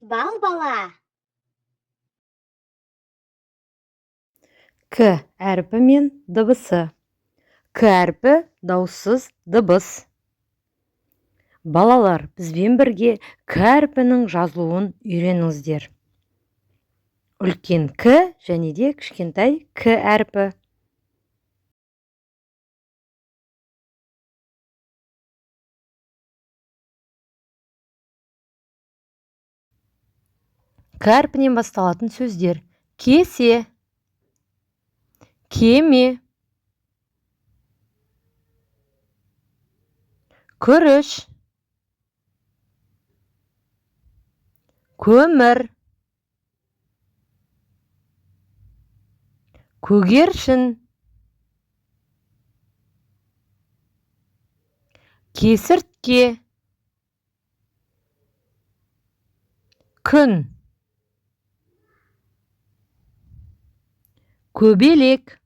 Бал бала. К әрпі мен дыбысы. К әрпі дауыссыз дыбыс. Балалар, бізбен бірге К әрпінің жазылуын үйреніңіздер. Үлкен К және де кішкентай К әрпі. К әрпінен басталатын сөздер: кесе, кеме, күріш, көмір, көгершін, кесіртке, күн, көбелек,